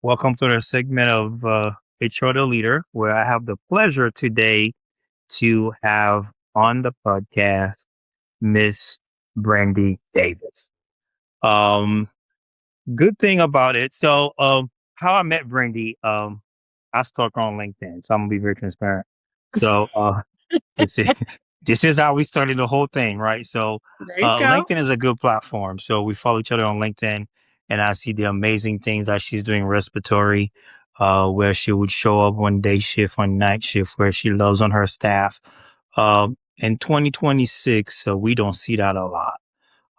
Welcome to the segment of HR the Leader, where I have the pleasure today to have on the podcast Miss Brandy Davis. Um, Good thing about it. How I met Brandy, I stalked her on LinkedIn, so I'm gonna be very transparent. So, this is this is how we started the whole thing, right? There you go. LinkedIn is a good platform. So we follow each other on LinkedIn, and I see the amazing things that she's doing respiratory, where she would show up on day shift, on night shift, where she loves on her staff. In 2026, so we don't see that a lot.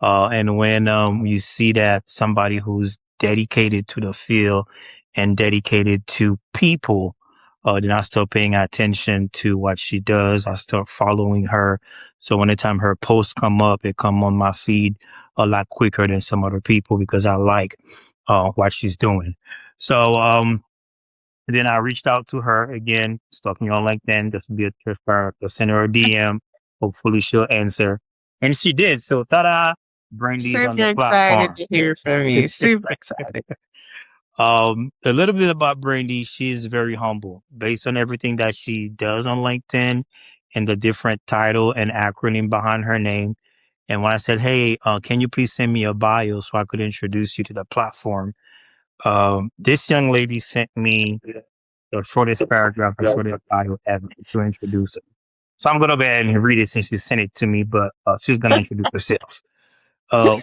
And when you see that somebody who's dedicated to the field and dedicated to people, then I start paying attention to what she does. I start following her. So anytime her posts come up, it come on my feed a lot quicker than some other people because I like what she's doing. So then I reached out to her again, stalking on LinkedIn, just to be a transparent, to send her a DM. Hopefully she'll answer. And she did. So ta-da, Brandy's on Super the excited platform. to hear from you. Super excited. A little bit about Brandy. She's very humble based on everything that she does on LinkedIn and the different title and acronym behind her name. And when I said, hey, can you please send me a bio so I could introduce you to the platform? This young lady sent me the shortest paragraph, the shortest bio ever to introduce her. So I'm going to go ahead and read it since she sent it to me, but she's going to introduce herself.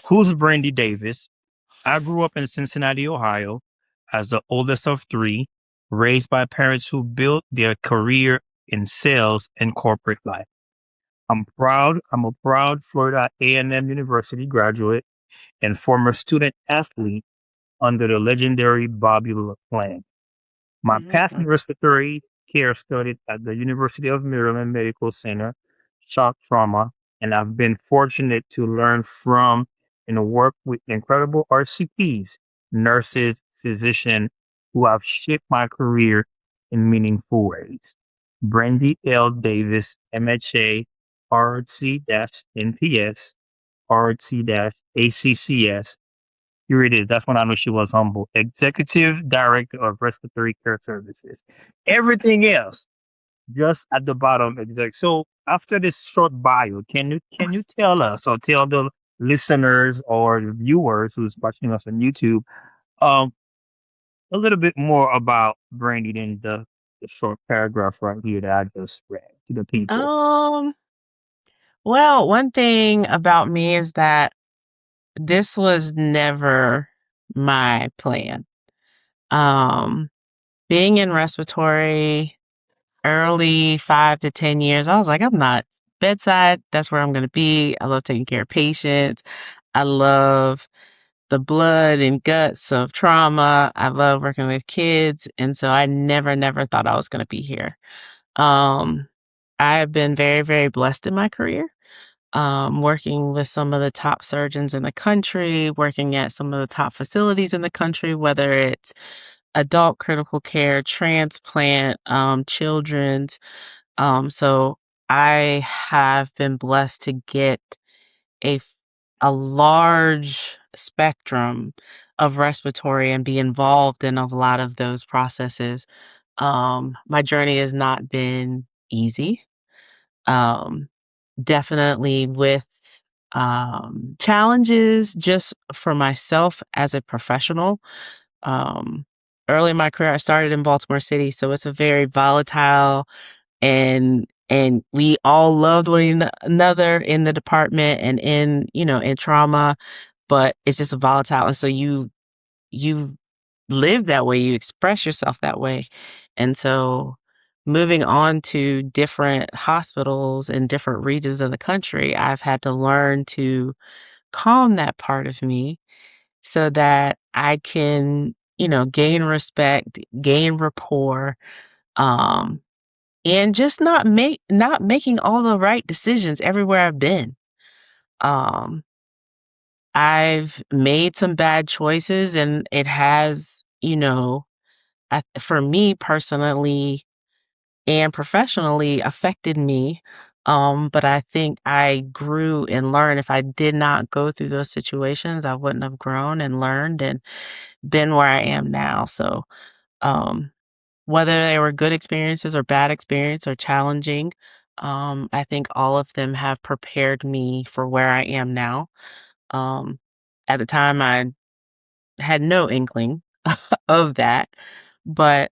Who's Brandy Davis? I grew up in Cincinnati, Ohio, as the oldest of three, raised by parents who built their career in sales and corporate life. I'm proud. I'm a proud Florida A&M University graduate and former student athlete under the legendary Bobby plan. My path in Mhm. respiratory care started at the University of Maryland Medical Center, shock trauma, and I've been fortunate to learn from and work with incredible RCPs, nurses, physicians who have shaped my career in meaningful ways. Brandy L. Davis, MHA, RC-NPS, RC-ACCS, here it is. That's when I knew she was humble. Executive Director of Respiratory Care Services. Everything else just at the bottom. Exec. So after this short bio, can you tell us or tell the listeners or the viewers who's watching us on YouTube um a little bit more about Brandy than the short paragraph right here that I just read to the people? Um, well, one thing about me is that this was never my plan. Um, Being in respiratory early 5 to 10 years, I was like, I'm not bedside. That's where I'm going to be. I love taking care of patients. I love the blood and guts of trauma. I love working with kids. And so I never thought I was going to be here. Um, I have been very, very blessed in my career, working with some of the top surgeons in the country, working at some of the top facilities in the country, whether it's adult critical care, transplant, children's. So I have been blessed to get a f- a large spectrum of respiratory and be involved in a lot of those processes. My journey has not been easy. Um, Definitely with challenges just for myself as a professional. Um, Early in my career, I started in Baltimore City, so it's a very volatile and we all loved one another in the department and in trauma, but it's just volatile, and so you live that way, you express yourself that way. And so moving on to different hospitals in different regions of the country, I've had to learn to calm that part of me so that I can, gain respect, gain rapport, um, and just not making all the right decisions everywhere I've been. Um, I've made some bad choices and it has, for me personally and professionally affected me. But I think I grew and learned. If I did not go through those situations, I wouldn't have grown and learned and been where I am now. So, um, whether they were good experiences or bad experience or challenging, I think all of them have prepared me for where I am now. Um, at the time, I had no inkling of that, but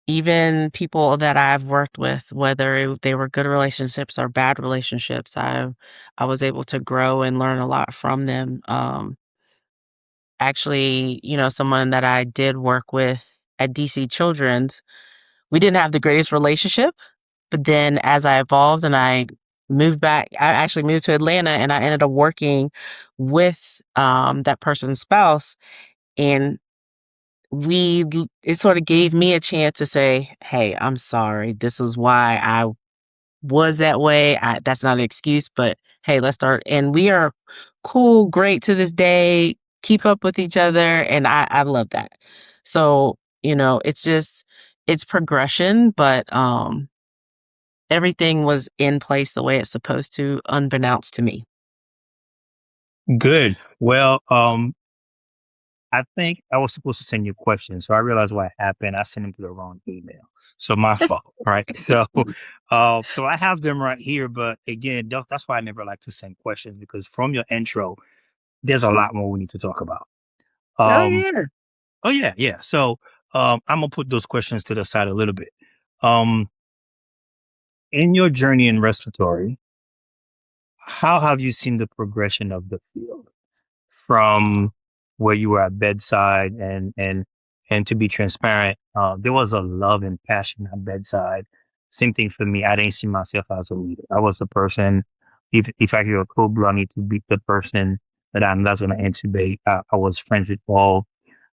even people that I've worked with, whether they were good relationships or bad relationships, I was able to grow and learn a lot from them. Actually, someone that I did work with at DC Children's, we didn't have the greatest relationship, but then as I evolved and I moved back, I actually moved to Atlanta and I ended up working with that person's spouse, and it sort of gave me a chance to say, "Hey, I'm sorry. This is why I was that way. That's not an excuse, but hey, let's start." And we are cool, great to this day, keep up with each other. And I love that. So, it's progression, but, everything was in place the way it's supposed to, unbeknownst to me. Good. Well, I think I was supposed to send you questions, so I realized what happened. I sent them to the wrong email, so my fault, right? So I have them right here, but again, that's why I never like to send questions because from your intro, there's a lot more we need to talk about. Oh, Um, yeah. oh yeah, yeah. So, I'm gonna put those questions to the side a little bit. Um, in your journey in respiratory, how have you seen the progression of the field from where you were at bedside and to be transparent, there was a love and passion at bedside. Same thing for me. I didn't see myself as a leader. I was the person. If I hear a cold blood, I need to be the person that I'm that's going to intubate. I was friends with all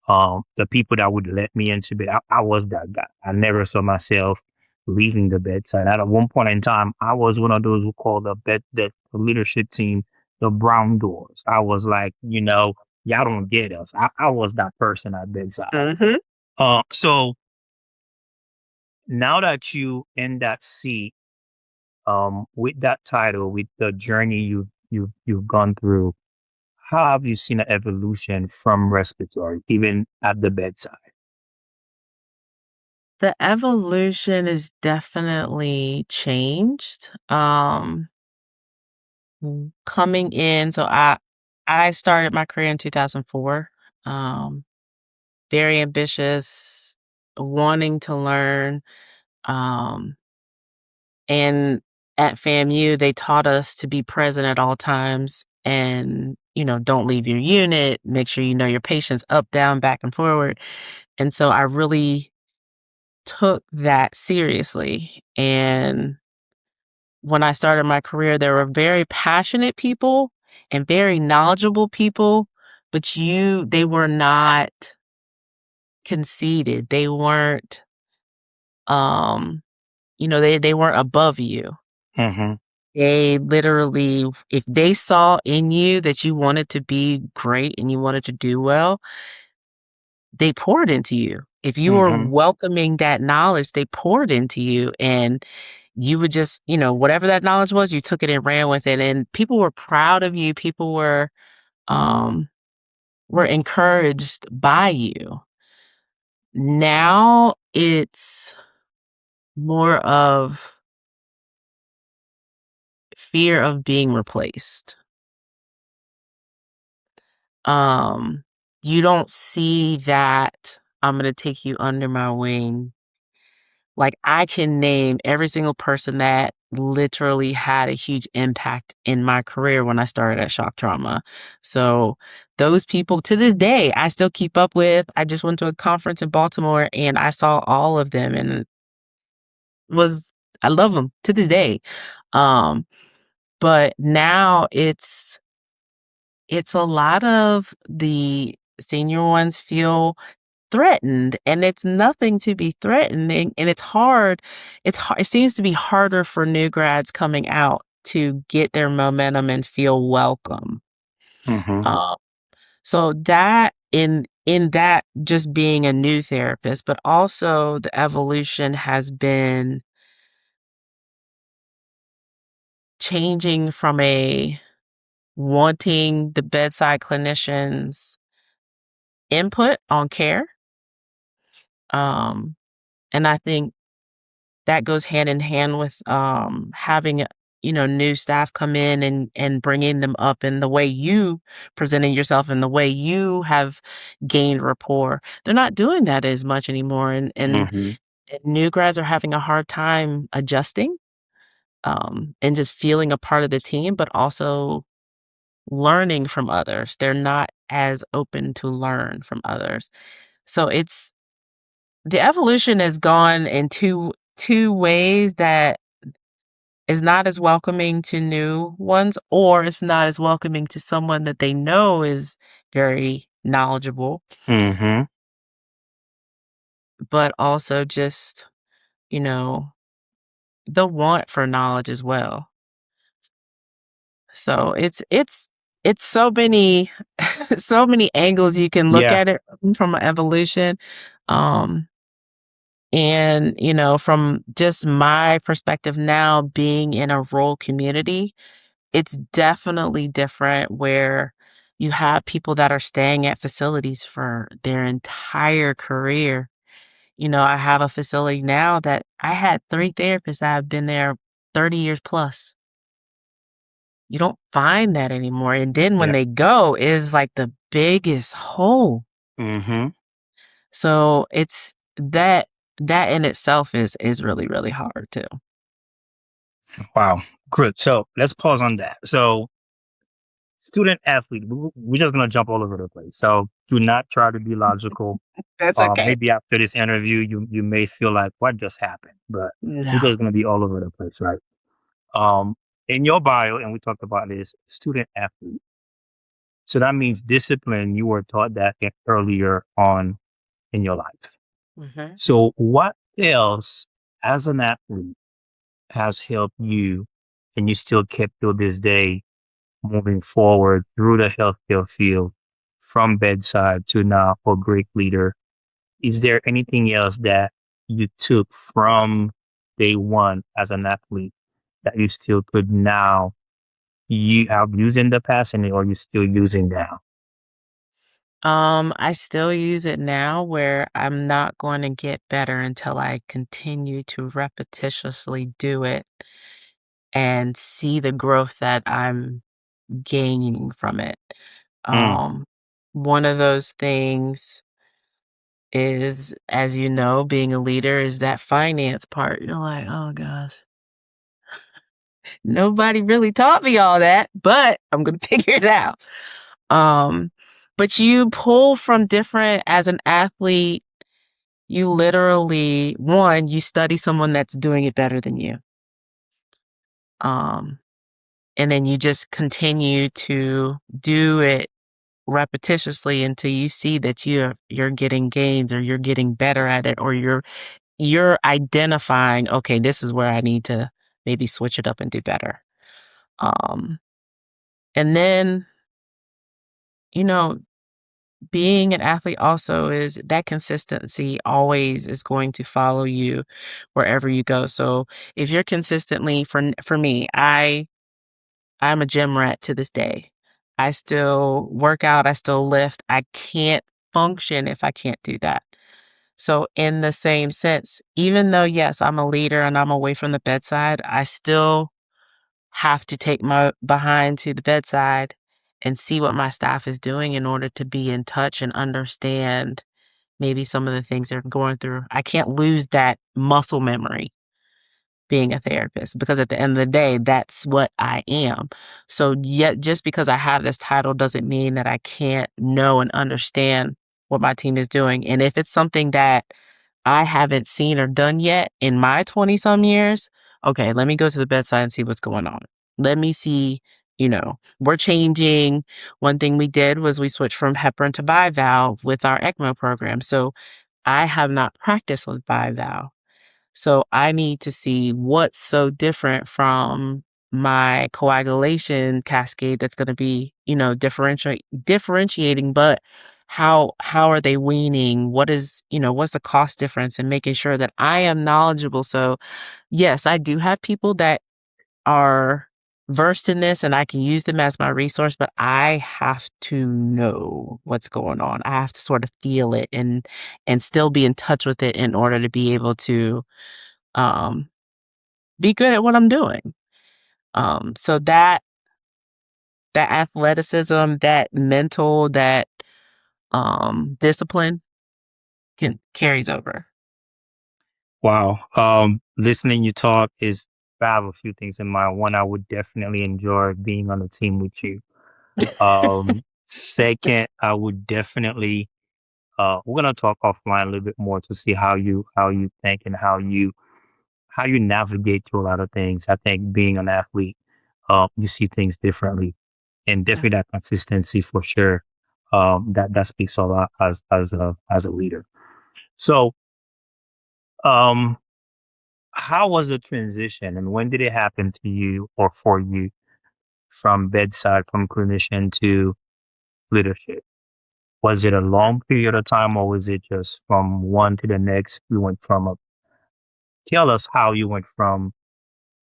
the people that would let me intubate. I was that guy. I never saw myself leaving the bedside. At one point in time, I was one of those who called the leadership team the brown doors. I was like, y'all don't get us. I was that person at bedside. Mhm. So now that you in that seat, with that title, with the journey you've gone through, how have you seen an evolution from respiratory, even at the bedside? The evolution is definitely changed. Coming in, so I started my career in 2004. Um, very ambitious, wanting to learn. Um, and at FAMU, they taught us to be present at all times and, don't leave your unit. Make sure you know your patients up, down, back, and forward. And so I really took that seriously. And when I started my career, there were very passionate people and very knowledgeable people, but they were not conceited. They weren't, um, they weren't above you. Mm-hmm. They literally, if they saw in you that you wanted to be great and you wanted to do well, they poured into you. If you were Mm-hmm. welcoming that knowledge, they poured into you and you would just, whatever that knowledge was, you took it and ran with it. And people were proud of you. People um, were encouraged by you. Now it's more of fear of being replaced. Um, you don't see that I'm going to take you under my wing. Like, I can name every single person that literally had a huge impact in my career when I started at Shock Trauma. So those people to this day, I still keep up with. I just went to a conference in Baltimore and I saw all of them and was I love them to this day. Um, but now it's a lot of the senior ones feel threatened, and it's nothing to be threatening, and it seems to be harder for new grads coming out to get their momentum and feel welcome. Mm-hmm. Uh, so that in that just being a new therapist, but also the evolution has been changing from a wanting the bedside clinician's input on care. Um, and I think that goes hand in hand with having new staff come in and bringing them up in the way you presenting yourself and the way you have gained rapport. They're not doing that as much anymore, Hmm. and new grads are having a hard time adjusting and just feeling a part of the team, but also learning from others. They're not as open to learn from others. So it's the evolution has gone in two ways that is not as welcoming to new ones, or it's not as welcoming to someone that they know is very knowledgeable, Hmm. but also just, you know, the want for knowledge as well. So it's so many so many angles you can look Yeah. at it from an evolution. Um and from just my perspective now being in a rural community, it's definitely different where you have people that are staying at facilities for their entire career. I have a facility now that I had 3 therapists that have been there 30 years plus. You don't find that anymore, and then when Yeah. they go, it is like the biggest hole. Hmm. So, it's that in itself is really, really hard too. Wow. Good. So let's pause on that. So student athlete, we're just gonna jump all over the place. So do not try to be logical. That's okay. Maybe after this interview, you may feel like what just happened, but we're No. just gonna be all over the place, right? Um, in your bio, and we talked about this, student athlete. So that means discipline. You were taught that earlier on in your life. Mhm. So what else, as an athlete, has helped you, and you still kept till this day moving forward through the healthcare field from bedside to now a great leader? Is there anything else that you took from day one as an athlete that you still could now you have used in the past and or you still using now? I still use it now where I'm not going to get better until I continue to repetitiously do it and see the growth that I'm gaining from it. Mm, Um, One of those things is, as you know, being a leader is that finance part. You're like, oh gosh, nobody really taught me all that, but I'm gonna figure it out. Um, but you pull from different as an athlete. You literally, one, you study someone that's doing it better than you. Um, and then you just continue to do it repetitiously until you see that you're getting gains or you're getting better at it or you're identifying, okay, this is where I need to maybe switch it up and do better. Um, and then, you know, being an athlete also is that consistency always is going to follow you wherever you go. So if you're consistently for me, I'm a gym rat to this day. I still work out, I still lift. I can't function if I can't do that. So in the same sense, even though yes, I'm a leader and I'm away from the bedside, I still have to take my behind to the bedside and see what my staff is doing in order to be in touch and understand maybe some of the things they're going through. I can't lose that muscle memory being a therapist because at the end of the day, that's what I am. So yet just because I have this title doesn't mean that I can't know and understand what my team is doing. And if it's something that I haven't seen or done yet in my 20 some years, okay, let me go to the bedside and see what's going on. Let me see, we're changing. One thing we did was we switched from heparin to bivalve with our ECMO program. So I have not practiced with bivalve. So I need to see what's so different from my coagulation cascade that's going to be, differentiating, but how are they weaning? What's the cost difference and making sure that I am knowledgeable. So yes, I do have people that are versed in this and I can use them as my resource, but I have to know what's going on. I have to sort of feel it and still be in touch with it in order to be able to um be good at what I'm doing. So that athleticism, that mental, that discipline can carries over. Wow. Listening you talk is, I have a few things in mind. One, I would definitely enjoy being on a team with you. Second, I would definitely, we're gonna talk offline a little bit more to see how you think and how you navigate through a lot of things. I think being an athlete, you see things differently, and Yeah. definitely that consistency for sure. That speaks a lot as a leader. So, um, how was the transition, and when did it happen to you or for you from bedside, from clinician to leadership? Was it a long period of time, or was it just from one to the next? You went from a Tell us how you went from,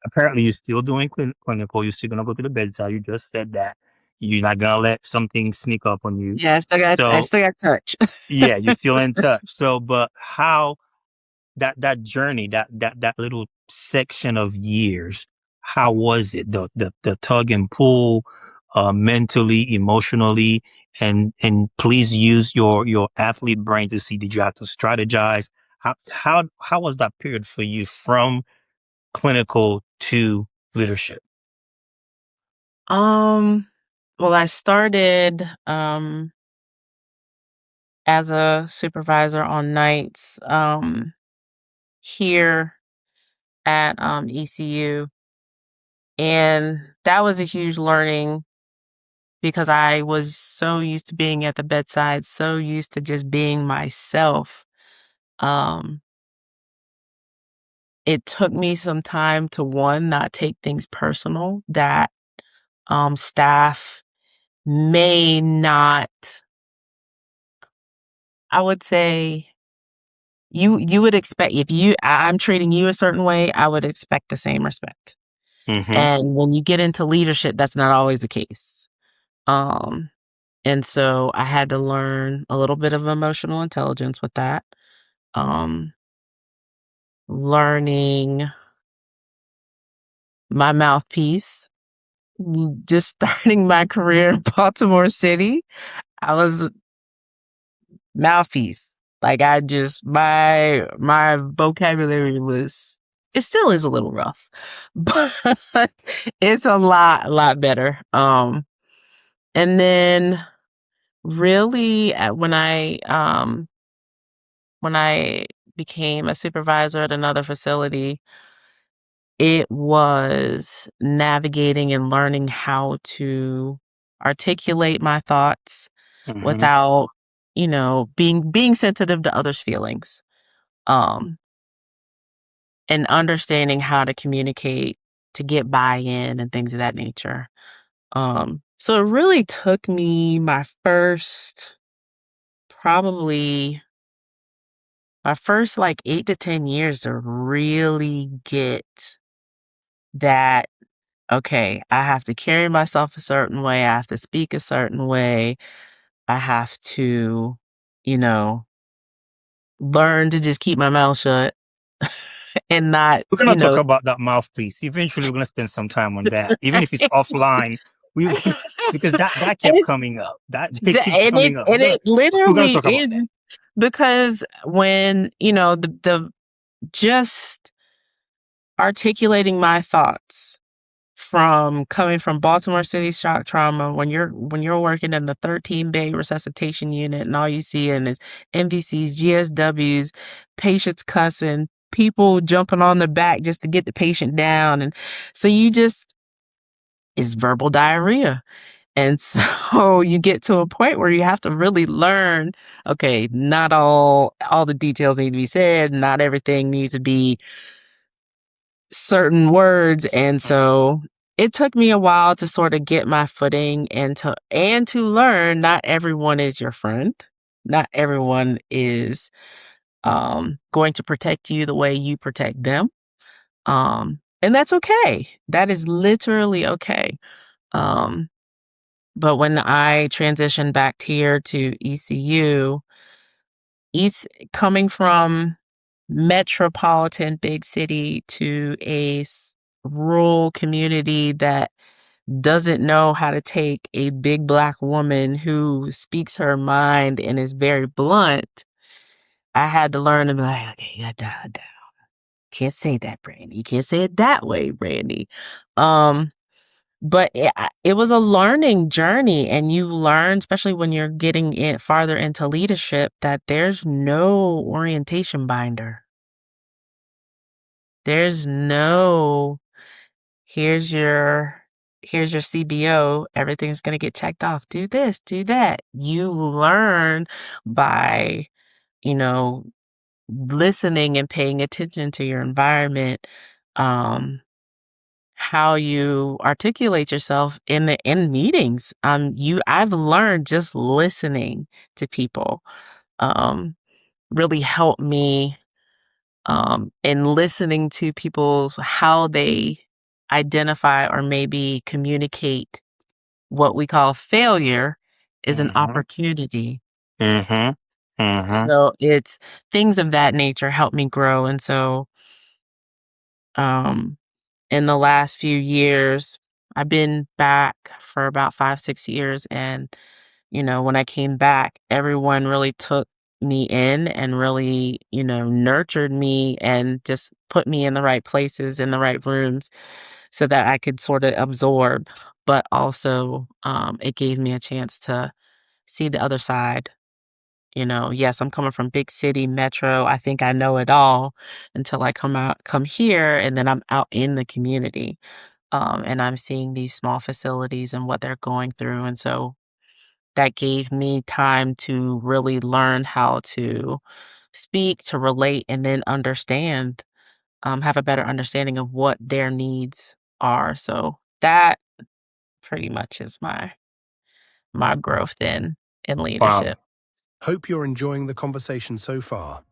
apparently you're still doing clinical, you're still gonna go to the bedside. You just said that you're not gonna let something sneak up on you. Yeah, I So still got touch. yeah, you're still in touch. So, but how that journey, that little section of years, how was it? The tug and pull, mentally, emotionally, and please use your athlete brain to see, did you have to strategize? How was that period for you from clinical to leadership? Um, well, I started as a supervisor on nights here at ECU, and that was a huge learning because I was so used to being at the bedside, so used to just being myself. Um, it took me some time to one, not take things personal that staff may not, I would say, you would expect if I'm treating you a certain way, I would expect the same respect. Hmm. And when you get into leadership, that's not always the case. Um, and so I had to learn a little bit of emotional intelligence with that. Um, learning my mouthpiece, just starting my career in Baltimore City. I was mouthpiece. Like I just my vocabulary was, it still is a little rough, but it's a lot better. And then really when I became a supervisor at another facility, it was navigating and learning how to articulate my thoughts Hmm. without, being sensitive to others' feelings. Um, and understanding how to communicate to get buy-in and things of that nature. So it really took me probably my first like 8 to 10 years to really get that, okay, I have to carry myself a certain way. I have to speak a certain way. I have to, you know, learn to just keep my mouth shut and not, We're gonna talk about that mouthpiece. Eventually, we're gonna spend some time on that, even if it's offline. We because that kept and coming up. That it keeps coming up. and it We're gonna literally talk about is that. because when, the just articulating my thoughts from coming from Baltimore City shock trauma, when you're working in the 13-bay resuscitation unit and all you see in is MVCs, GSWs, patients cussing, people jumping on the back just to get the patient down, and so it's verbal diarrhea. And so you get to a point where you have to really learn, okay, not all the details need to be said, not everything needs to be certain words. And Mhm. so it took me a while to sort of get my footing and to learn not everyone is your friend. Not everyone is going to protect you the way you protect them. And that's okay. That is literally okay. Um, but when I transitioned back here to ECU, East coming from metropolitan big city to rural community that doesn't know how to take a big black woman who speaks her mind and is very blunt, I had to learn to be like, okay, you got dial it down. Can't say that, Brandy. You can't say it that way, Brandy. Um, but it was a learning journey, and you learn, especially when you're getting in farther into leadership, that there's no orientation binder. There's no here's your here's your CBO, everything's going to get checked off. Do this, do that. You learn by, you know, listening and paying attention to your environment, um, how you articulate yourself in meetings. I've learned just listening to people, um, really helped me, in listening to people's how they identify or maybe communicate what we call failure is an Mm-hmm. opportunity. Mm-hmm. Mm-hmm. So it's things of that nature help me grow. And so, um, in the last few years, I've been back for about 5, 6 years. And, when I came back, everyone really took me in and really, nurtured me and just put me in the right places, in the right rooms so that I could sort of absorb. But also, it gave me a chance to see the other side. Yes, I'm coming from big city, metro. I think I know it all until I come here, and then I'm out in the community. And I'm seeing these small facilities and what they're going through. And so that gave me time to really learn how to speak, to relate, and then understand, have a better understanding of what their needs are. So that pretty much is my growth in Wow. leadership. Hope you're enjoying the conversation so far.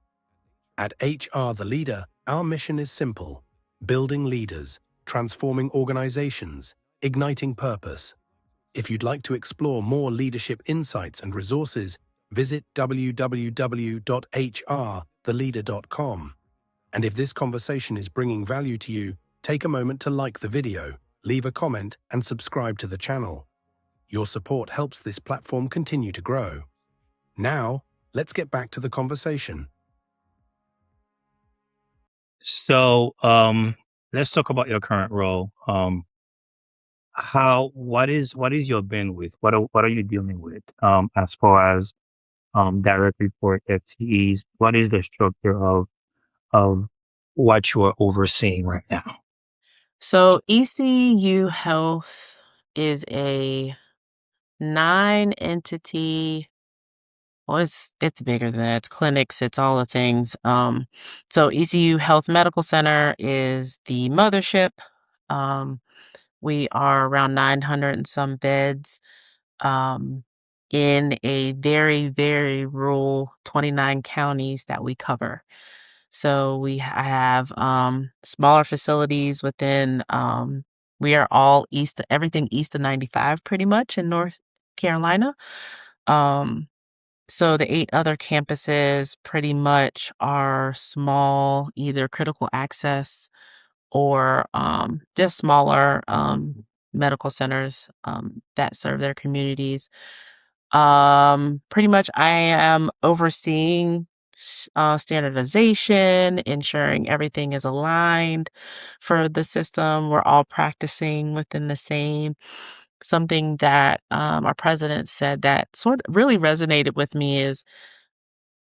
At HR The Leader, our mission is simple: building leaders, transforming organizations, igniting purpose. If you'd like to explore more leadership insights and resources, visit www.hrtheleader.com. And if this conversation is bringing value to you, take a moment to like the video, leave a comment, and subscribe to the channel. Your support helps this platform continue to grow. Now, let's get back to the conversation. So, let's talk about your current role. What is your bandwidth? What are you dealing with? As far as direct report FTEs, what is the structure of what you are overseeing right now? So ECU Health is a 9 entity. Well, it's bigger than that. It's clinics, it's all the things. So ECU Health Medical Center is the mothership. Um, we are around 900 and some beds, um, in a very, very rural 29 counties that we cover. So have smaller facilities within. We are all everything east of 95, pretty much in North Carolina. Um, so the 8 other campuses pretty much are small, either critical access or, just smaller, medical centers, that serve their communities. Pretty much I am overseeing standardization, ensuring everything is aligned for the system. We're all practicing within the same. Something that our president said that sort of really resonated with me is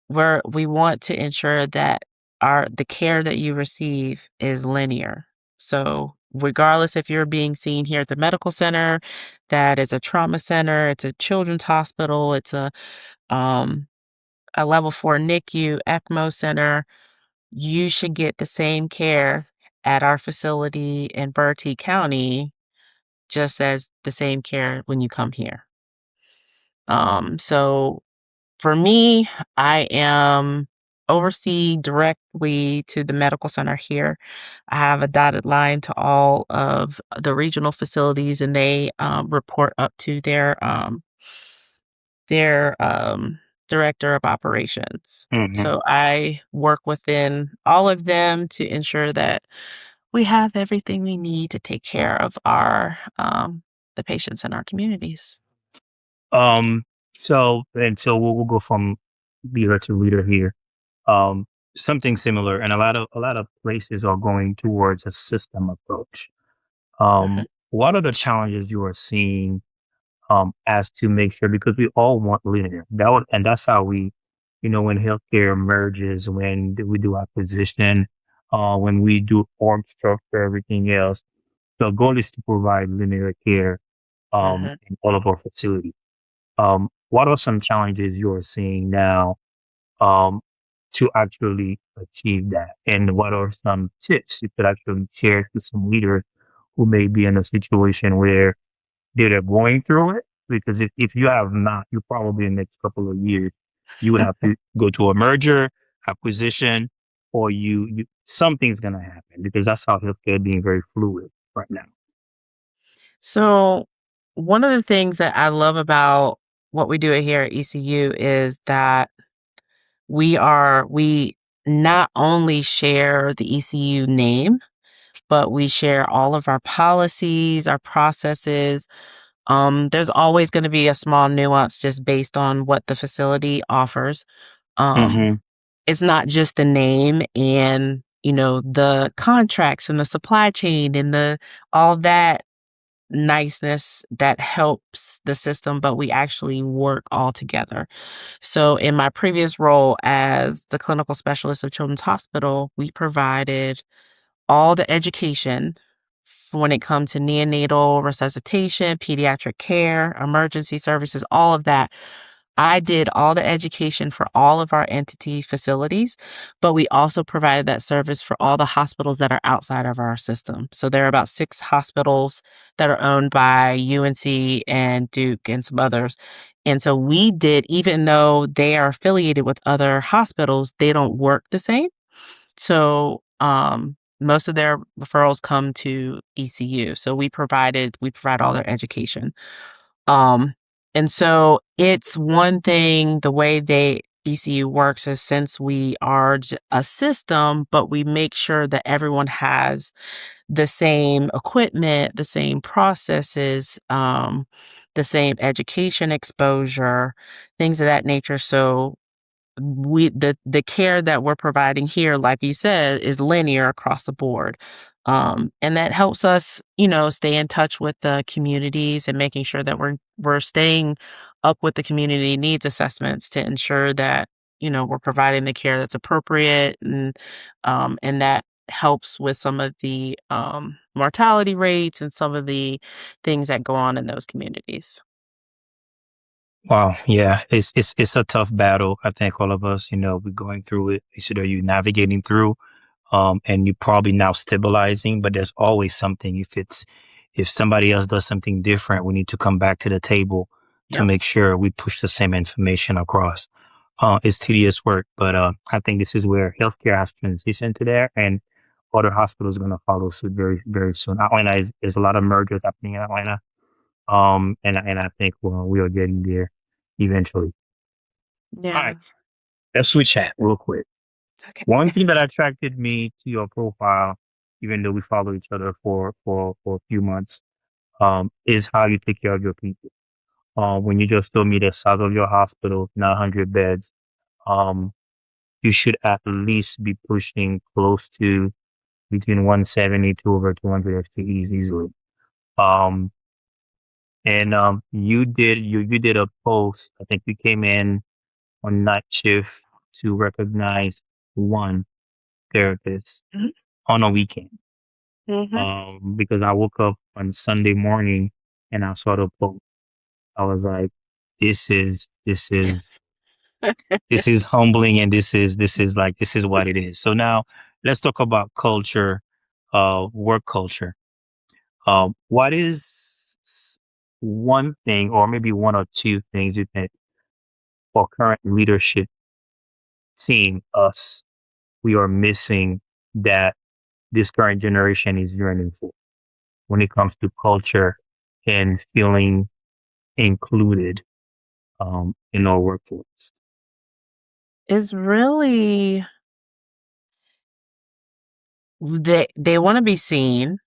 where we want to ensure that the care that you receive is linear. So regardless if you're being seen here at the medical center, that is a trauma center, it's a children's hospital, it's um a level 4 NICU, ECMO center, you should get the same care at our facility in Bertie County just as the same care when you come here. So for me, I am oversee directly to the medical center here. I have a dotted line to all of the regional facilities, and they report up to their director of operations. Hmm. So I work within all of them to ensure that we have everything we need to take care of our the patients in our communities. Um, so we'll go from leader to leader here. Um, Something similar, and a lot of places are going towards a system approach. Mhm, What are the challenges you are seeing as to make sure because we all want linear. And that's how we, when healthcare merges, when we do acquisition, when we do org structure, everything else. The goal is to provide linear care mhm. in all of our facilities. What are some challenges you're seeing now um, to actually achieve that? And what are some tips you could actually share to some leaders who may be in a situation where they're going through it? Because if you have not, you probably in the next couple of years, you would have to go to a merger, acquisition, or something's going to happen because that's how healthcare being very fluid right now. So, one of the things that I love about what we do here at ECU is that we not only share the ECU name, but we share all of our policies, our processes. There's always going to be a small nuance just based on what the facility offers. Um, Mm-hmm. it's not just the name and, the contracts and the supply chain and the all that niceness that helps the system, but we actually work all together. So in my previous role as the clinical specialist of Children's Hospital, we provided all the education when it comes to neonatal resuscitation, pediatric care, emergency services, all of that. I did all the education for all of our entity facilities, but we also provided that service for all the hospitals that are outside of our system. So there are about 6 hospitals that are owned by UNC and Duke and some others. And so we did, even though they are affiliated with other hospitals, they don't work the same. So, most of their referrals come to ECU. So we provide all their education. Um, and so it's one thing, the way ECU works is since we are a system, but we make sure that everyone has the same equipment, the same processes, the same education exposure, things of that nature. So the care that we're providing here, like you said, is linear across the board. And that helps us, stay in touch with the communities and making sure that we're staying up with the community needs assessments to ensure that, we're providing the care that's appropriate and that helps with some of the mortality rates and some of the things that go on in those communities. Wow, yeah, it's a tough battle. I think all of us, we're going through it. You navigating through, and you're probably now stabilizing, but there's always something. If somebody else does something different, we need to come back to the table to Yep. make sure we push the same information across. It's tedious work, but I think this is where healthcare has transitioned to there, and other hospitals are going to follow suit very, very soon. Atlanta there's a lot of mergers happening in Atlanta, and I think we are getting there eventually. All right, Yeah. let's switch hat real quick. Okay. One thing that attracted me to your profile, even though we follow each other for a few months, is how you take care of your people. When you just told me the size of your hospital, not 100 beds, um, you should at least be pushing close to between 170 to over 200 FTEs easily. Um, and you did a post. I think you came in on night shift to recognize one therapist Mhm. on a weekend. Mhm. Because I woke up on Sunday morning and I saw the post. I was like, this is this is this is humbling, and this is what it is. So now let's talk about culture, work culture. What is one thing, or maybe one or two things you think for current leadership team, us, we are missing that this current generation is yearning for when it comes to culture and feeling included in our workforce. It's really they want to be seen,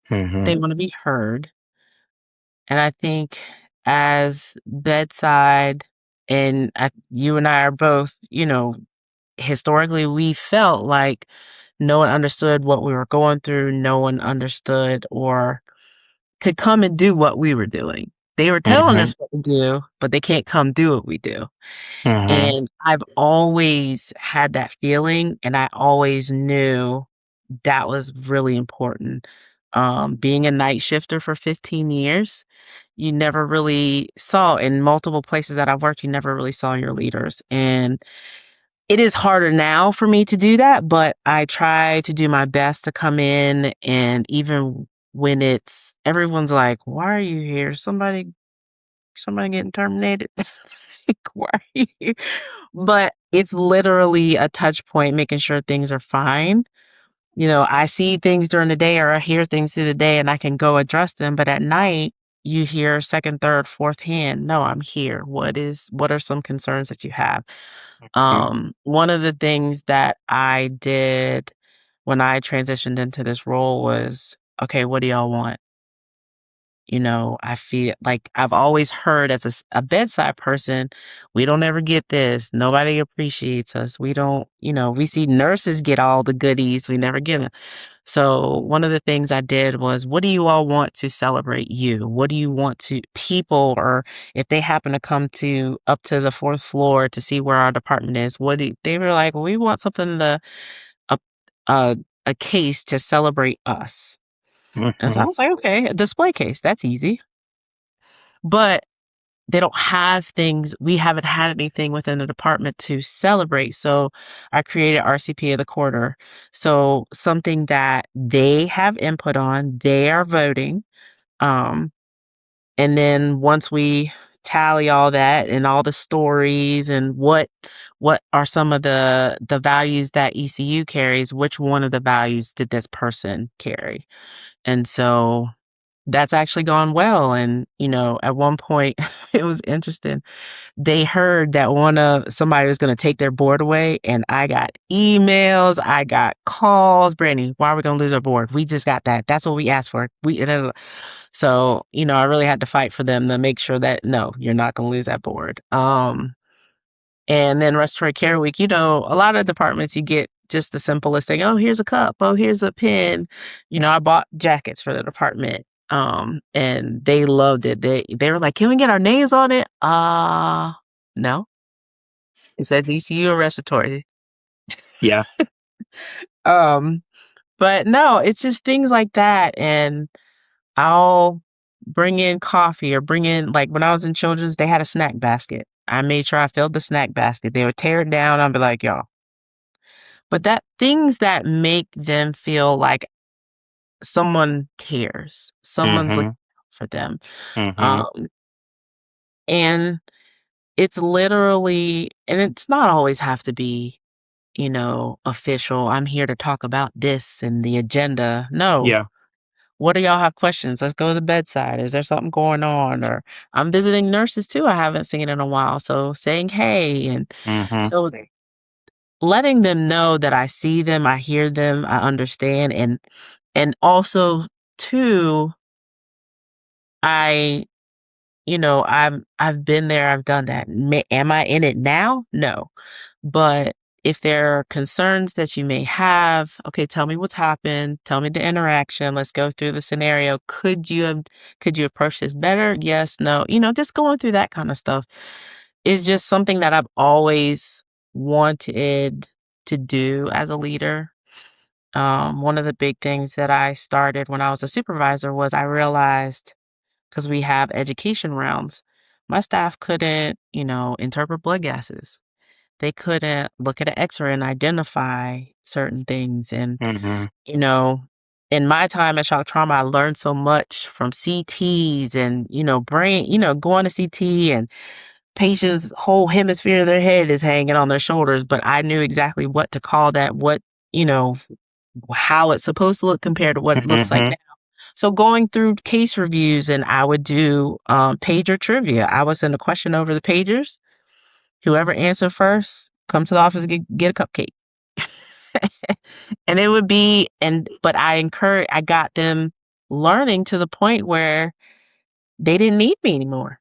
Mm-hmm. they want to be heard, and I think as bedside, and you and I are both, historically we felt like no one understood what we were going through, no one understood or could come and do what we were doing. They were telling Mm-hmm. us what to do, but they can't come do what we do. Mm-hmm. And I've always had that feeling, and I always knew that was really important. Being a night shifter for 15 years, you never really saw in multiple places that I've worked, you never really saw your leaders. And it is harder now for me to do that, but I try to do my best to come in, and even when it's everyone's like, "Why are you here? Somebody getting terminated?" Like, "Why are you here?" But it's literally a touch point, making sure things are fine. I see things during the day or I hear things through the day and I can go address them, but at night you hear second, third, fourth hand, "No, I'm here. What are some concerns that you have?" One of the things that I did when I transitioned into this role was, "Okay, what do y'all want?" I feel like I've always heard as a bedside person, "We don't ever get this. Nobody appreciates us. We don't, we see nurses get all the goodies. We never get it." So one of the things I did was, "What do you all want to celebrate you? What do you want to people, or if they happen to come to up to the fourth floor to see where our department is, they were like, "We want something a, a, a case to celebrate us." And so I Mm-hmm. was like, "Okay, a display case. That's easy." But they don't have things. We haven't had anything within the department to celebrate. So I created RCP of the quarter. So something that they have input on, they are voting. Um, and then once we tally all that and all the stories and what are some of the values that ECU carries, which one of the values did this person carry? And so that's actually gone well. And, at one point it was interesting. They heard that somebody was gonna take their board away, and I got emails, I got calls, "Brandy, why are we gonna lose our board? We just got that. That's what we asked for. So, I really had to fight for them to make sure that, "No, you're not gonna lose that board." And then Respiratory Care Week, a lot of departments, you get just the simplest thing. "Oh, here's a cup. Oh, here's a pen." I bought jackets for the department, and they loved it. They were like, "Can we get our names on it?" No. It said VCU or respiratory. Yeah. Um, but no, it's just things like that. And I'll bring in coffee or bring in, like when I was in children's, they had a snack basket. I made sure I filled the snack basket. They would tear it down. I'd be like, "Y'all." But that things that make them feel like someone cares, someone's looking Mm-hmm. out for them. Mm-hmm. Um, and it's literally, and it's not always have to be official. "I'm here to talk about this and the agenda." No. Yeah. "What do y'all have questions? Let's go to the bedside. Is there something going on?" Or I'm visiting nurses too I haven't seen in a while. So saying hey. And Mm-hmm. so letting them know that I see them, I hear them, I understand. And also too, I, I've been there, I've done that. Am I in it now? No. But if there are concerns that you may have, "Okay, tell me what's happened. Tell me the interaction. Let's go through the scenario. Could you approach this better? Yes, no." Just going through that kind of stuff is just something that I've always wanted to do as a leader. One of the big things that I started when I was a supervisor was I realized, because we have education rounds, my staff couldn't, interpret blood gases. They couldn't look at an X-ray and identify certain things. And, Mm-hmm. you know, in my time at shock trauma, I learned so much from CTs and, brain, going to CT and patient's whole hemisphere of their head is hanging on their shoulders, but I knew exactly what to call that, what, you know, how it's supposed to look compared to what it looks like Mm-hmm. now. So going through case reviews, and I would do pager trivia. I would send a question over the pagers. Whoever answered first, come to the office and get a cupcake. And it would be, but I got them learning to the point where they didn't need me anymore.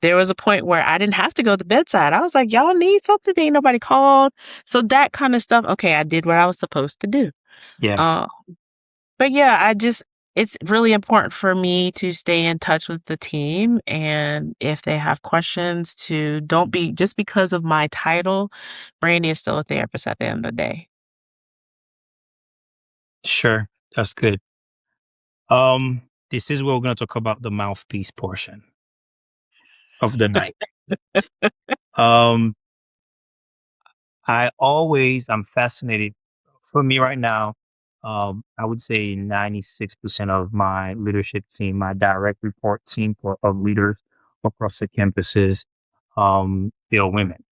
There was a point where I didn't have to go to the bedside. I was like, y'all need something? Ain't nobody called. So that kind of stuff. Okay, I did what I was supposed to do. Yeah, Uh, but yeah, it's really important for me to stay in touch with the team. And if they have questions, to don't be just because of my title, Brandy is still a therapist at the end of the day. sure. That's good. This is where we're going to talk about the mouthpiece portion of the night. Um, I'm fascinated. For me right now, I would say 96% of my leadership team, my direct report team of leaders across the campuses, they are women.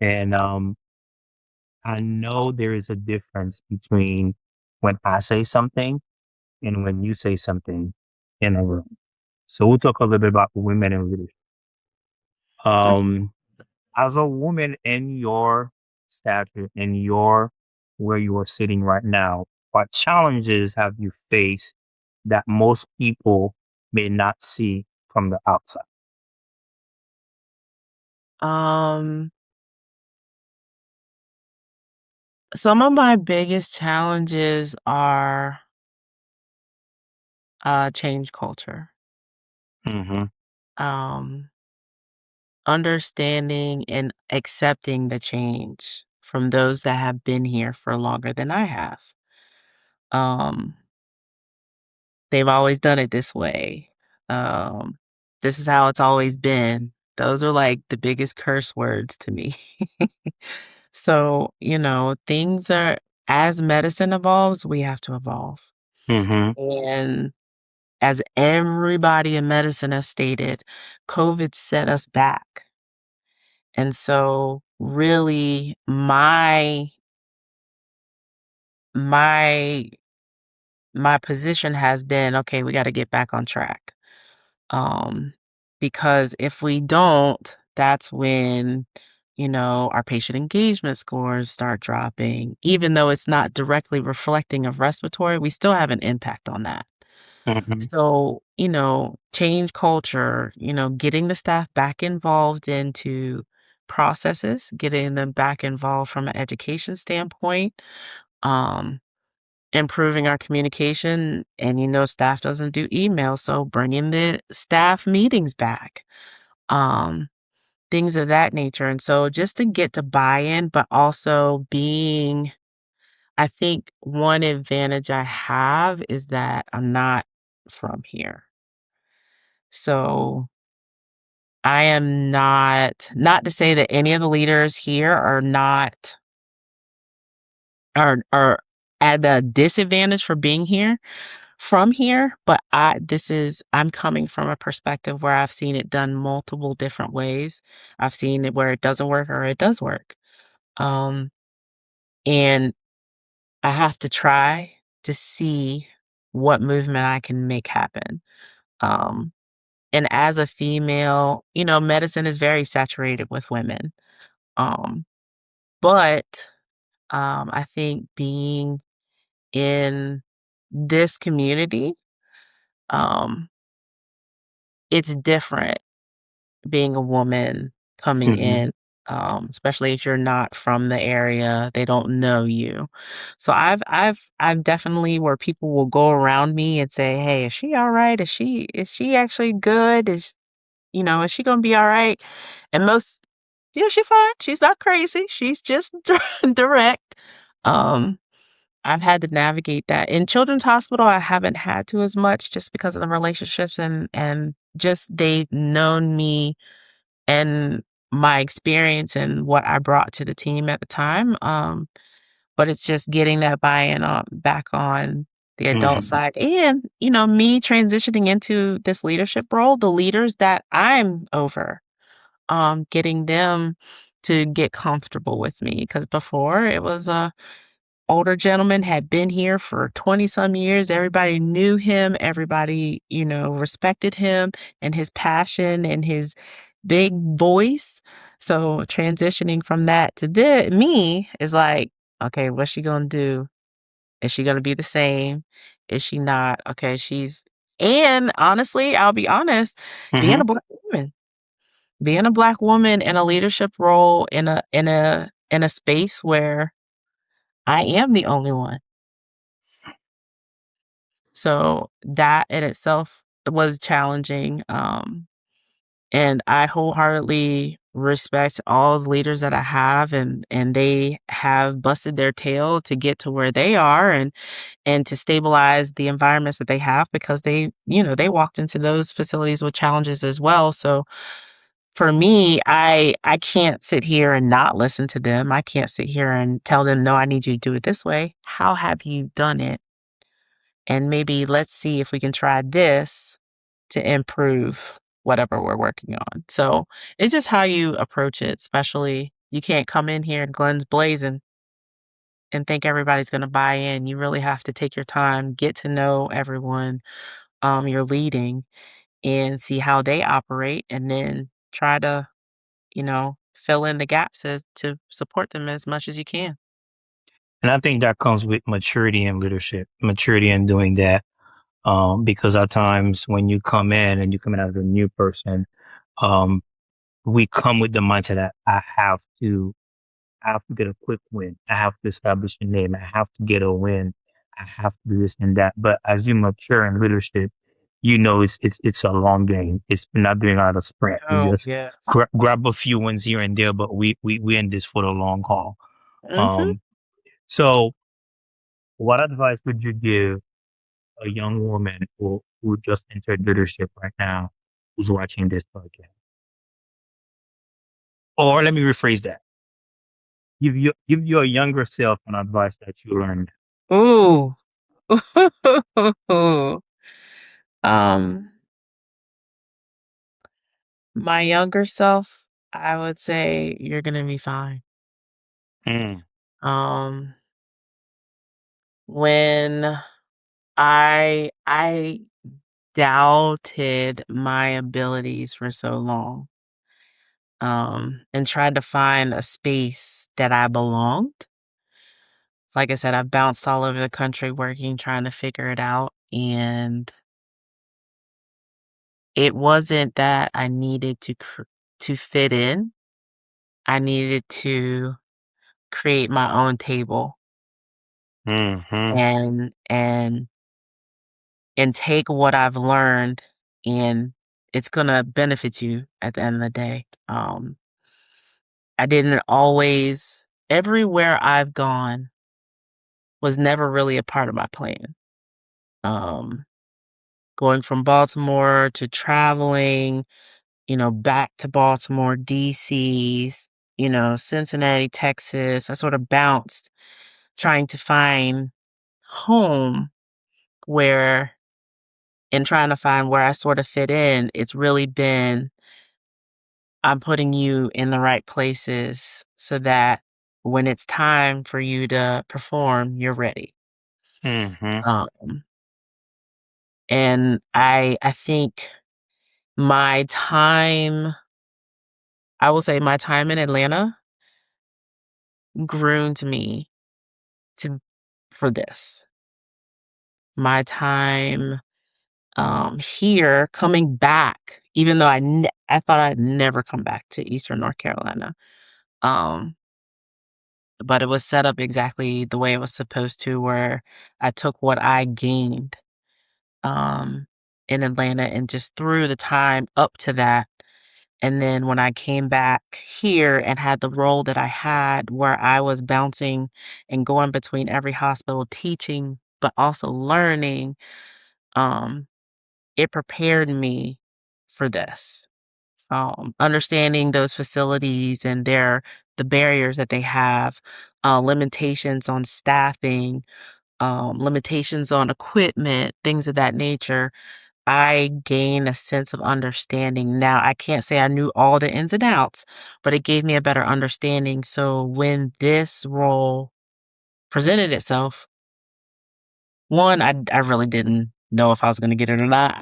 And I know there is a difference between when I say something and when you say something in a room. So we'll talk a little bit about women in leadership. Um, as a woman in your stature, in your where you are sitting right now, what challenges have you faced that most people may not see from the outside? Um, some of my biggest challenges are change culture. Mm-hmm. Um, Understanding and accepting the change from those that have been here for longer than I have. Um, they've always done it this way. Um, this is how it's always been. Those are like the biggest curse words to me. So, things are, as medicine evolves, we have to evolve. Mm-hmm. And as everybody in medicine has stated, COVID set us back. And so really my my position has been, okay, we got to get back on track. Um because if we don't, that's when our patient engagement scores start dropping. Even though it's not directly reflecting of respiratory, we still have an impact on that. Mm-hmm. So, change culture, getting the staff back involved into processes, getting them back involved from an education standpoint, um, improving our communication. And, staff doesn't do email, so bringing the staff meetings back, um, things of that nature. And so just to get to buy in, but also I think one advantage I have is that I'm not from here. So I am not to say that any of the leaders here are at a disadvantage for being here from here, but I'm coming from a perspective where I've seen it done multiple different ways. I've seen it where it doesn't work or it does work. Um, and I have to try to see what movement I can make happen. Um, and as a female, medicine is very saturated with women. Um, but I think being in this community, um, it's different being a woman coming Mm-hmm. in, especially if you're not from the area, they don't know you. So I've definitely where people will go around me and say, "Hey, is she all right? Is she actually good? Is she gonna be all right?" And most, she's fine. She's not crazy. She's just direct. Um, I've had to navigate that. In Children's Hospital, I haven't had to as much just because of the relationships and just they've known me and my experience and what I brought to the team at the time. But it's just getting that buy-in on back on the adult Mm-hmm. side and, me transitioning into this leadership role, the leaders that I'm over. getting them to get comfortable with me. Because before it was a older gentleman had been here for 20 some years. Everybody knew him. Everybody, respected him and his passion and his big voice. So transitioning from that to me is like, okay, what's she gonna do? Is she gonna be the same? Is she not? Okay, and honestly, I'll be honest, being Hmm. a black woman, being a black woman in a leadership role in a space where I am the only one. So that in itself was challenging. And I wholeheartedly respect all the leaders that I have and they have busted their tail to get to where they are and to stabilize the environments that they have because they walked into those facilities with challenges as well. So for me, I can't sit here and not listen to them. I can't sit here and tell them, no, I need you to do it this way. How have you done it? And maybe let's see if we can try this to improve whatever we're working on. So it's just how you approach it, especially you can't come in here guns blazing and think everybody's going to buy in. You really have to take your time, get to know everyone you're leading and see how they operate and then try to, fill in the gaps to support them as much as you can. And I think that comes with maturity and leadership, maturity in doing that. Because at times when you come in and you come in as a new person, um, we come with the mindset that I have to get a quick win. I have to establish a name. I have to get a win. I have to do this and that. But as you mature in leadership, it's a long game. It's not doing out a sprint. We Oh, just yeah. grab a few wins here and there, but we in this for the long haul. Mhm. Um, so what advice would you give a young woman who just entered leadership right now, who's watching this podcast? Or let me rephrase that. Give your younger self an advice that you learned. Ooh. Um, my younger self, I would say you're gonna be fine. Mm, Um, when I doubted my abilities for so long, and tried to find a space that I belonged. Like I said, I bounced all over the country working, trying to figure it out, and it wasn't that I needed to fit in. I needed to create my own table mm-hmm, and take what I've learned and it's gonna benefit you at the end of the day. I didn't always everywhere I've gone was never really a part of my plan. Um, Going from Baltimore to traveling, back to Baltimore, DC's, Cincinnati, Texas. I sort of bounced trying to find home where and trying to find where I sort of fit in. It's really been I'm putting you in the right places so that when it's time for you to perform, you're ready. mm-hmm, Um, and I think my time I will say my time in Atlanta groomed me to for this. My time, here coming back, even though I thought I'd never come back to Eastern North Carolina, um, but it was set up exactly the way it was supposed to, where I took what I gained, um, in Atlanta and just threw the time up to that. And then when I came back here and had the role that I had where I was bouncing and going between every hospital teaching, but also learning, um, it prepared me for this. Understanding those facilities and the barriers that they have, limitations on staffing, limitations on equipment, things of that nature. I gained a sense of understanding. Now, I can't say I knew all the ins and outs, but it gave me a better understanding. So when this role presented itself, one, I really didn't know if I was gonna get it or not.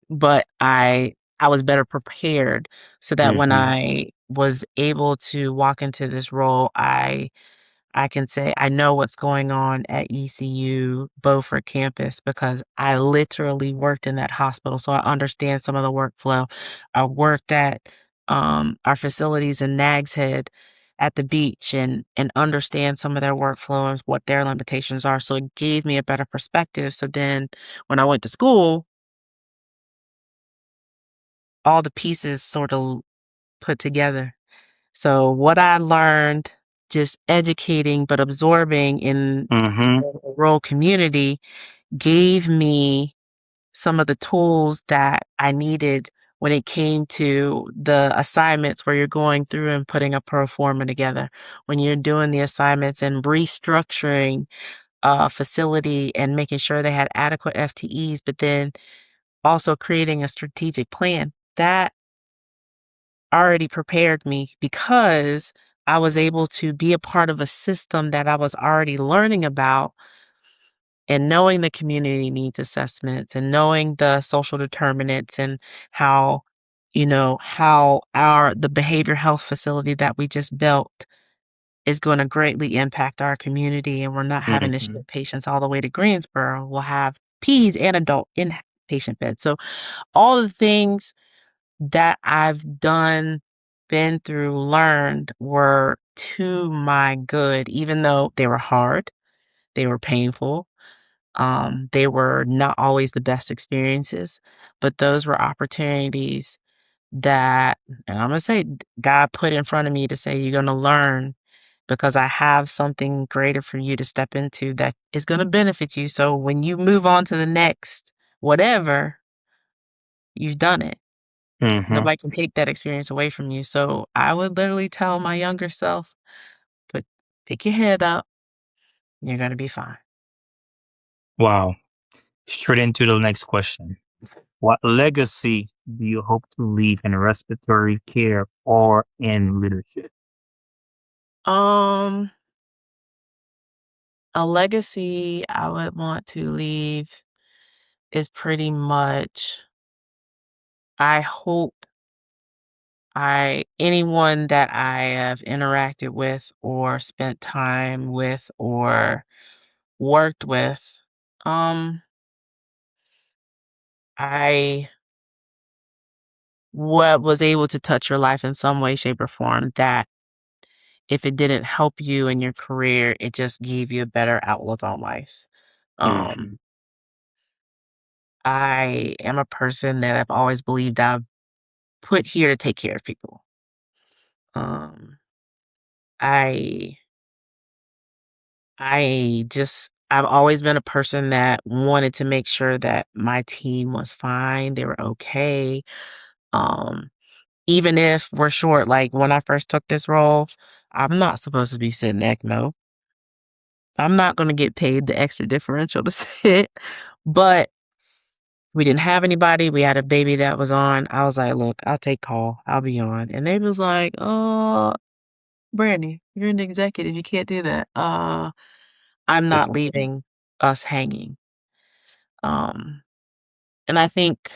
But I was better prepared so that when Mm-hmm. I was able to walk into this role, I can say I know what's going on at ECU Beaufort campus because I literally worked in that hospital, so I understand some of the workflow. I worked at our facilities in Nags Head at the beach and understand some of their workflow and what their limitations are. So it gave me a better perspective. So then when I went to school, all the pieces sort of put together. So what I learned just educating but absorbing in Mm-hmm. the rural community gave me some of the tools that I needed when it came to the assignments where you're going through and putting a pro forma together, when you're doing the assignments and restructuring a facility and making sure they had adequate FTEs, but then also creating a strategic plan. That already prepared me because I was able to be a part of a system that I was already learning about and knowing the community needs assessments and knowing the social determinants and how, how the behavior health facility that we just built is going to greatly impact our community. And we're not having to Mm-hmm. ship patients all the way to Greensboro. We'll have peds and adult inpatient beds. So all the things that I've done, been through, learned were to my good, even though they were hard, they were painful. They were not always the best experiences, but those were opportunities that, and I'm gonna say, God put in front of me to say, you're gonna learn because I have something greater for you to step into that is gonna benefit you. So when you move on to the next whatever, you've done it. Mm-hmm. Nobody can take that experience away from you. So I would literally tell my younger self, put pick your head up, you're gonna be fine. Wow. Straight into the next question. What legacy do you hope to leave in respiratory care or in leadership? Um, a legacy I would want to leave is pretty much I hope I anyone that I have interacted with or spent time with or worked with, um, I what was able to touch your life in some way, shape, or form that if it didn't help you in your career, it just gave you a better outlook on life. Um, Mm-hmm. I am a person that I've always believed I'm put here to take care of people. Um, I I've always been a person that wanted to make sure that my team was fine, they were okay. Um, Even if we're short, like when I first took this role, I'm not supposed to be sitting ECMO. I'm not gonna get paid the extra differential to sit, but we didn't have anybody. We had a baby that was on. I was like, "Look, I'll take call. I'll be on." And they was like, "Oh, Brandy, you're an executive. You can't do that." I'm not leaving us hanging. Um, and I think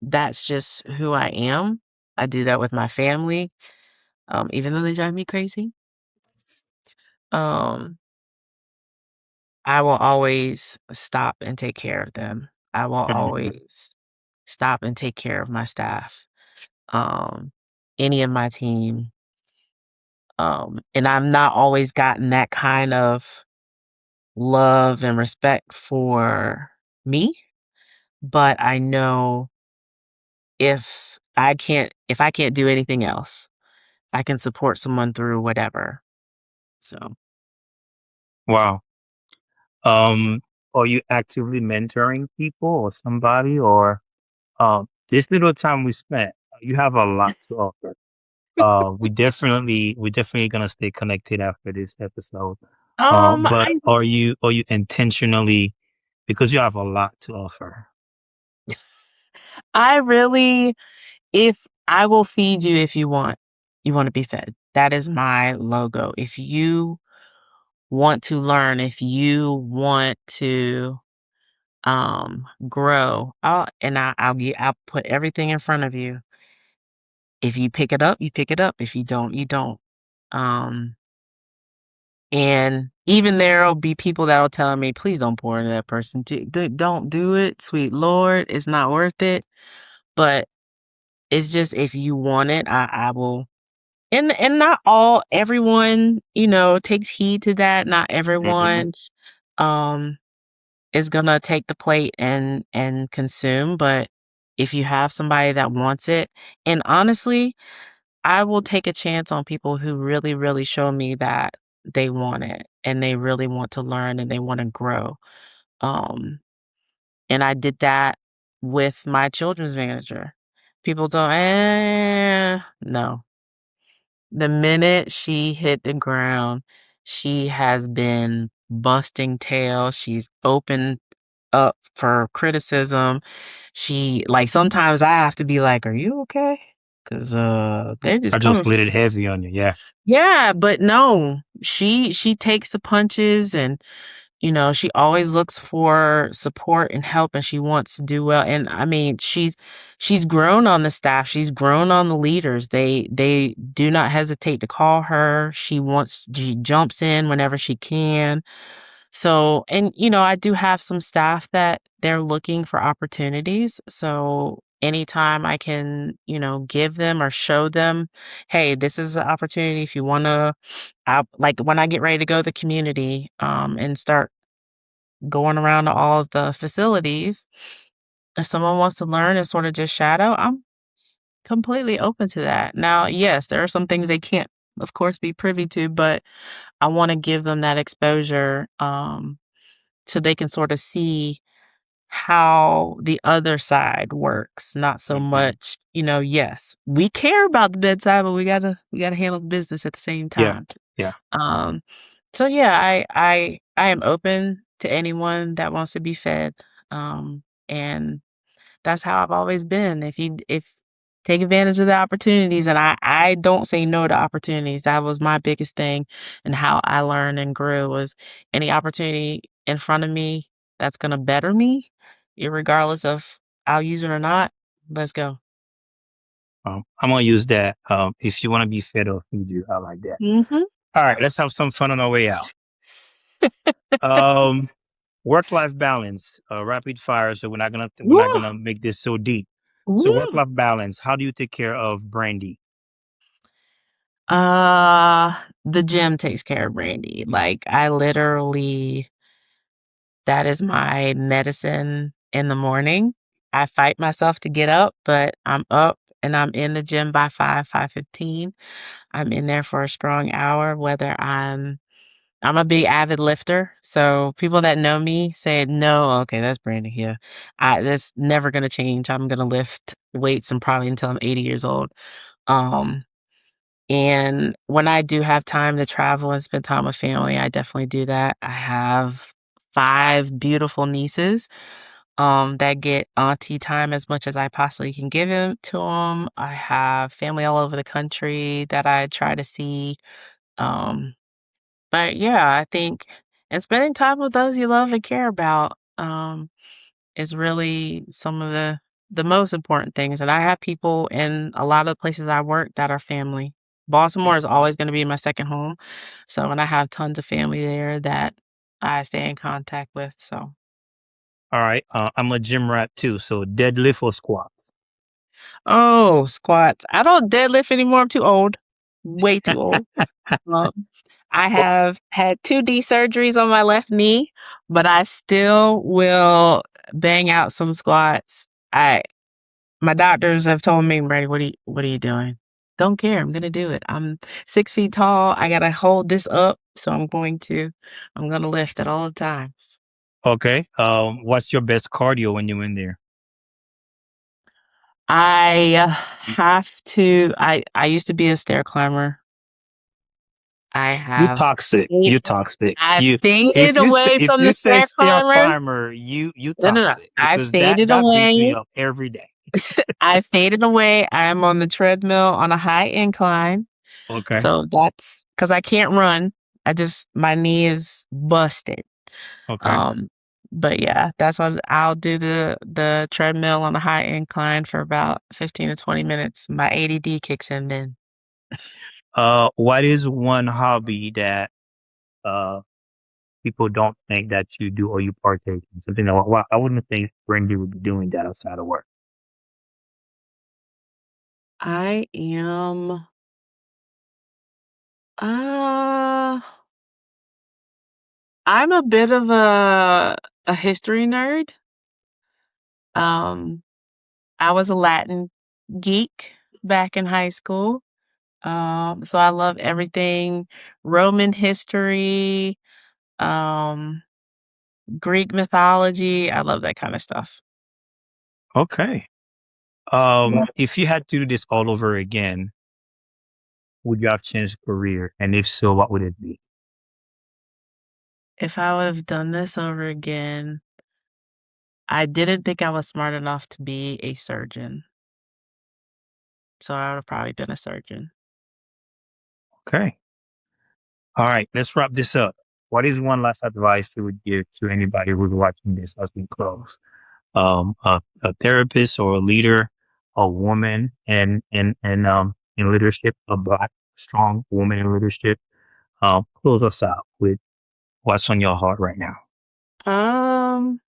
that's just who I am. I do that with my family, even though they drive me crazy. Um, I will always stop and take care of them. I will Mm-hmm. always stop and take care of my staff, um, any of my team. And I've not always gotten that kind of love and respect for me, but I know if I can't do anything else, I can support someone through whatever. So, Wow. Um, are you actively mentoring people or somebody or this little time we spent, you have a lot to offer. We definitely gonna stay connected after this episode. But I are you intentionally because you have a lot to offer? I really, if I will feed you if you want to be fed. That is my logo. If you want to learn, if you want to grow, I'll put everything in front of you. If you pick it up, you pick it up. If you don't, you don't. Um and even there'll be people that'll tell me, please don't pour into that person. Don't do it, sweet Lord. It's not worth it. But it's just if you want it, I will. And not everyone, takes heed to that. Not Hmm. everyone um is gonna take the plate and consume, but if you have somebody that wants it, and honestly, I will take a chance on people who really, really show me that they want it and they really want to learn and they want to grow. Um, and I did that with my children's manager. People don't, no. The minute she hit the ground, she has been busting tail. She's opened up for criticism. Sometimes I have to be like, "Are you okay?" 'Cause, they're I just coming just for lit it heavy on you. Yeah. Yeah, but no, she takes the punches and she always looks for support and help and she wants to do well. And I mean, she's grown on the staff. She's grown on the leaders. They do not hesitate to call her. She jumps in whenever she can. So, and I do have some staff that they're looking for opportunities. So, anytime I can, give them or show them, hey, this is an opportunity if you want to, like when I get ready to go to the community, and start going around to all of the facilities, if someone wants to learn and sort of just shadow, I'm completely open to that. Now, yes, there are some things they can't, of course, be privy to, but I want to give them that exposure, so they can sort of see how the other side works. Not so Hmm. much, yes, we care about the bedside, but we gotta handle the business at the same Yeah. time. Yeah. Um, so yeah, I am open to anyone that wants to be fed. And that's how I've always been. If take advantage of the opportunities, and I don't say no to opportunities. That was my biggest thing and how I learned and grew was any opportunity in front of me that's gonna better me, irregardless of I'll use it or not, let's go. I'm gonna use that. If you want to be fed or feed you, I like that. Mhm. All right, let's have some fun on our way out. Um, Work-life balance, rapid fire. So we're not Woo! gonna make this so deep. So Woo! work-life balance. How do you take care of Brandy? The gym takes care of Brandy. Like, I literally that is my medicine in the morning. I fight myself to get up, but I'm up and I'm in the gym by 5:15. I'm in there for a strong hour, whether I'm a big avid lifter, so people that know me say, "No, okay, that's Brandy here." That's never gonna change. I'm gonna lift weights and probably until I'm 80 years old. Um, and when I do have time to travel and spend time with family, I definitely do that. I have 5 beautiful nieces, that get auntie time as much as I possibly can give them to them. I have family all over the country that I try to see. Um, but yeah, I think and spending time with those you love and care about, is really some of the most important things, and I have people in a lot of the places I work that are family. Baltimore is always gonna be my second home, so and I have tons of family there that I stay in contact with, so All right. I'm a gym rat too. So deadlift or squat? Oh, squats. I don't deadlift anymore, I'm too old. Way too old. Um, I Well, have had 2 D surgeries on my left knee, but I still will bang out some squats. I My doctors have told me, "Brady, what are you doing?" Don't care. I'm gonna do it. I'm 6 feet tall. I gotta hold this up, so I'm gonna lift at all times. okay. What's your best cardio when you're in there? I have to. I used to be a stair climber. I You have toxic. fade- You toxic. I You faded away if from you the say stair stair climber. climber, you No, no, no. toxic I because that faded that beats me away. up every day. I faded away. I'm on the treadmill on a high incline. Okay. So that's because I can't run. My knee is busted. Okay. Um, but yeah, that's what I'll do the treadmill on a high incline for about 15 to 20 minutes. My ADD kicks in then. What is one hobby that uh people don't think that you do or you partake in? Something that well, I wouldn't think Brandy would be doing that outside of work. I am uh I'm a bit of a history nerd. Um, I was a Latin geek back in high school. So I love everything Roman history, um, Greek mythology. I love that kind of stuff. Okay. If you had to do this all over again, would you have changed career? And if so, what would it be? If I would have done this over again, I didn't think I was smart enough to be a surgeon. So I would have probably been a surgeon. Okay. All right. Let's wrap this up. What is one last advice you would give to anybody who's watching this as we close? A therapist or a leader, a woman in leadership, a black strong woman in leadership. Close us out with what's on your heart right now. Um,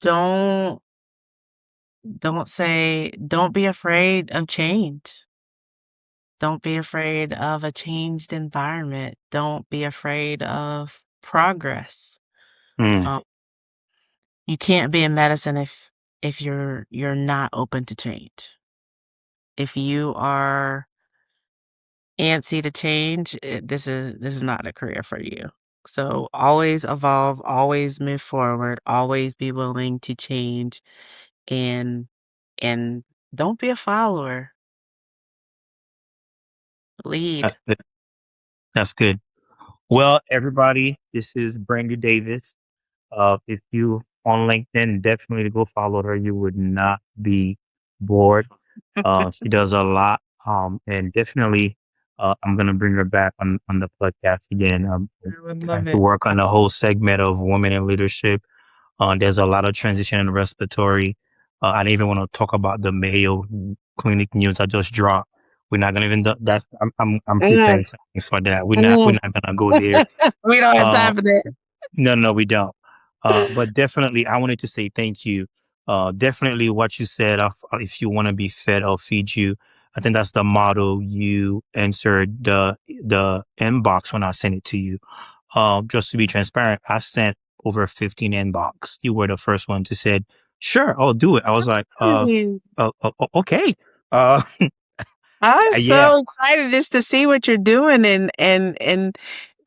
don't don't be afraid of change. Don't be afraid of a changed environment. Don't be afraid of progress. Mm, Um, you can't be in medicine if you're not open to change. If you are antsy to change, this is not a career for you. So always evolve, always move forward, always be willing to change and and don't be a follower. Lead. that's good. That's good. Well, everybody, this is Brandy Davis. If you on LinkedIn, definitely go follow her. You would not be bored. She does a lot. And definitely, I'm gonna bring her back on the podcast again. I would Trying love to it. work on the whole segment of women in leadership. There's a lot of transition in respiratory. I didn't even want to talk about the Mayo Clinic news I just dropped. We're not gonna even do that. I'm Mm, preparing something for that. We're mm. not gonna go there. We don't have Uh, time for that. no, no, we don't. But definitely, I wanted to say thank you. Definitely, what you said. If you want to be fed, I'll feed you. I think that's the motto you answered the inbox when I sent it to you. Just to be transparent, I sent over 15 inbox. You were the first one to said, "Sure, I'll do it." I was like, You. okay, uh, I'm yeah, so excited just to see what you're doing and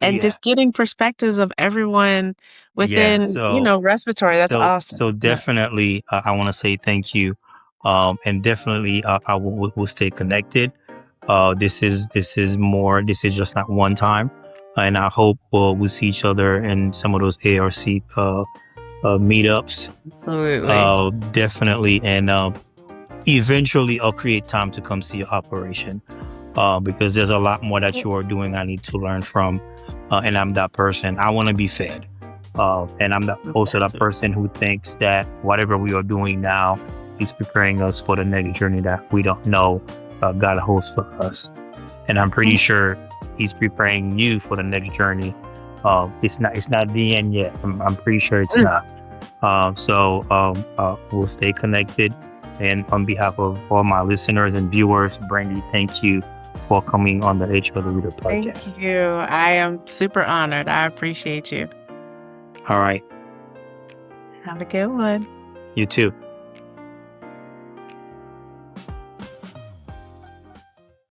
yeah, just getting perspectives of everyone yeah. within, respiratory. That's awesome. So Yeah. definitely, I want to say thank you, and definitely, I will stay connected. This is more. This is just not one time, and I hope we'll see each other in some of those ARC meetups. Absolutely. Definitely, and eventually, I'll create time to come see your operation. Because there's a lot more that you are doing. I need to learn from, and I'm that person. I want to be fed, and I'm also that person who thinks that whatever we are doing now is preparing us for the next journey that we don't know God holds for us. And I'm pretty sure He's preparing you for the next journey. It's not the end yet. I'm pretty sure it's not. We'll stay connected. And on behalf of all my listeners and viewers, Brandy, thank you for coming on the HR The Leader podcast. Thank you. I am super honored. I appreciate you. All right. Have a good one. You too.